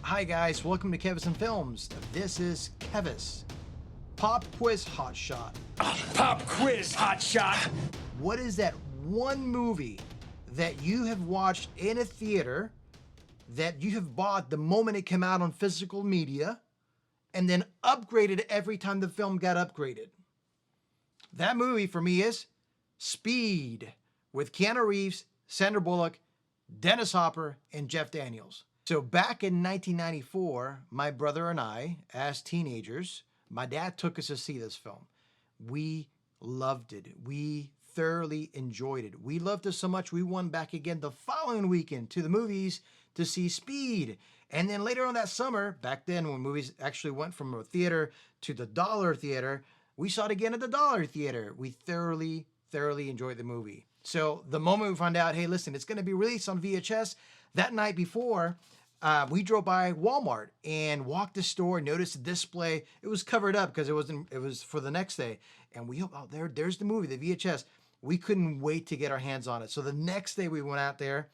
Hi guys, welcome to Kevis and Films. This is Kevis. Pop Quiz Hot Shot. Pop quiz, hot shot. What is that one movie that you have watched in a theater that you have bought the moment it came out on physical media and then upgraded every time the film got upgraded? That movie for me is Speed with Keanu Reeves, Sandra Bullock, Dennis Hopper, and Jeff Daniels. So back in 1994, my brother and I, as teenagers, my dad took us to see this film. We loved it. We thoroughly enjoyed it. We loved it so much we went back again the following weekend to the movies to see Speed. And then later on that summer, back then when movies actually went from a theater to the dollar theater, we saw it again at the dollar theater. We thoroughly enjoyed the movie. So the moment we found out, hey, listen, it's going to be released on VHS, that night before, we drove by Walmart and walked the store, noticed the display. It was covered up because it was for the next day. And we, oh, there's the movie, the VHS. We couldn't wait to get our hands on it. So the next day we went out there,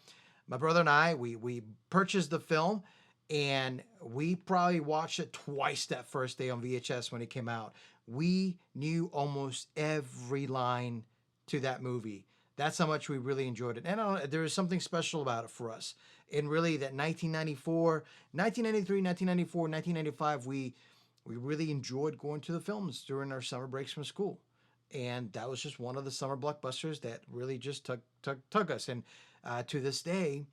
my brother and I, we purchased the film, and we probably watched it twice that first day on VHS when it came out. We knew almost every line to that movie. That's how much we really enjoyed it. And there was something special about it for us. And really that 1994, 1993, 1994, 1995, we really enjoyed going to the films during our summer breaks from school. And that was just one of the summer blockbusters that really just took us. And to this day,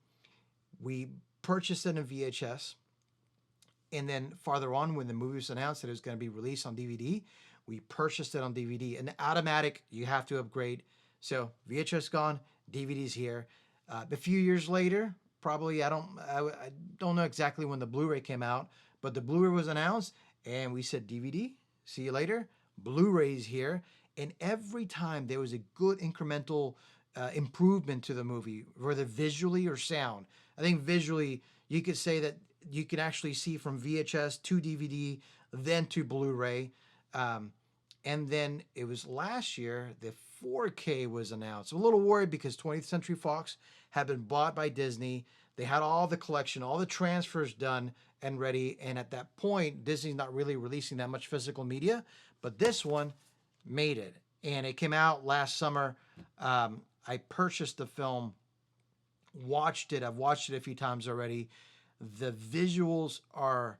we purchased it in VHS. And then farther on, when the movie was announced that it was going to be released on DVD, we purchased it on DVD. And automatic, you have to upgrade. So VHS gone, DVD's here. A few years later, probably I don't know exactly when the Blu-ray came out, but the Blu-ray was announced, and we said DVD. See you later. Blu-ray's here, and every time there was a good incremental improvement to the movie, whether visually or sound. I think visually, you could say that you can actually see from VHS to DVD, then to Blu-ray. And then it was last year, the 4K was announced. I'm a little worried because 20th Century Fox had been bought by Disney. They had all the collection, all the transfers done and ready. And at that point, Disney's not really releasing that much physical media. But this one made it. And it came out last summer. I purchased the film, watched it. I've watched it a few times already. The visuals are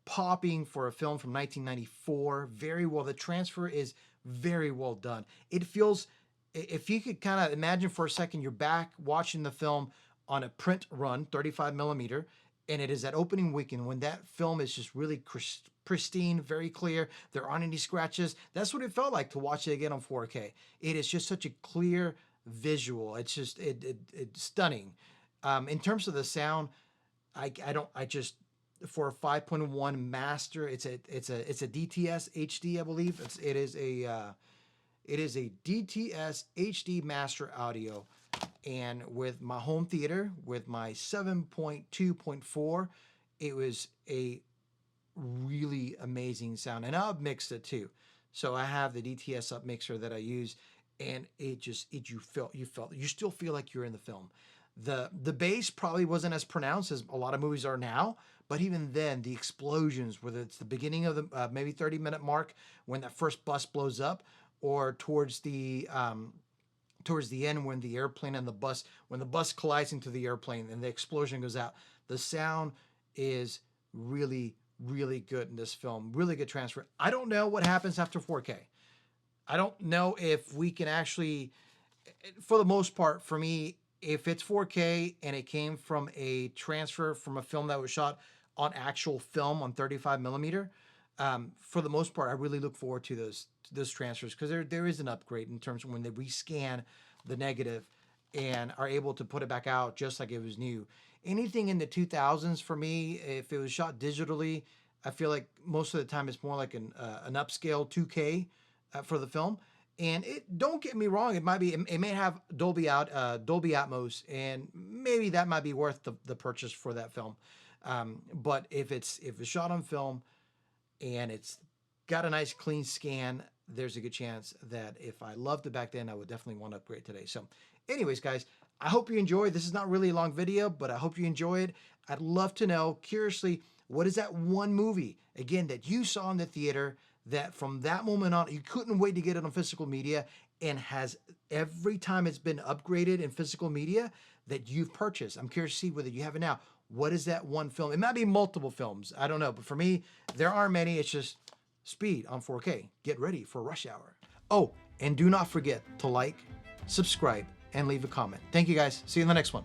popping for a film from 1994. Very well. The transfer is very well done. It feels, if you could kind of imagine for a second, you're back watching the film on a print run, 35 millimeter, and it is that opening weekend when that film is just really pristine, very clear. There aren't any scratches. That's what it felt like to watch it again on 4K. It is just such a clear visual. It's just it's stunning. In terms of the sound, for a 5.1 master, it's a DTS HD, I believe. It is a DTS HD master audio, and with my home theater with my 7.2.4, it was a really amazing sound, and I've mixed it too. So I have the DTS up mixer that I use, and you still feel like you're in the film. The bass probably wasn't as pronounced as a lot of movies are now, but even then, the explosions, whether it's the beginning of the maybe 30-minute mark when that first bus blows up, or towards the end when the airplane and when the bus collides into the airplane and the explosion goes out, the sound is really good in this film. Really good transfer. I don't know what happens after 4K. I don't know if we can actually, for the most part, for me, if it's 4K and it came from a transfer from a film that was shot on actual film on 35 millimeter, for the most part, I really look forward to those transfers, because there is an upgrade in terms of when they rescan the negative and are able to put it back out just like it was new. Anything in the 2000s for me, if it was shot digitally, I feel like most of the time it's more like an upscale 2K for the film. And don't get me wrong, it may have Dolby Atmos, and maybe that might be worth the purchase for that film. But if it's shot on film and it's got a nice clean scan, there's a good chance that if I loved it back then, I would definitely want to upgrade today. So anyways, guys, I hope you enjoyed. This is not really a long video, but I hope you enjoy it. I'd love to know, curiously, What is that one movie, again, that you saw in the theater that from that moment on, you couldn't wait to get it on physical media, and has every time it's been upgraded in physical media that you've purchased? I'm curious to see whether you have it now. What is that one film? It might be multiple films. I don't know. But for me, there aren't many. It's just Speed on 4K. Get ready for Rush Hour. Oh, and do not forget to like, subscribe, and leave a comment. Thank you guys. See you in the next one.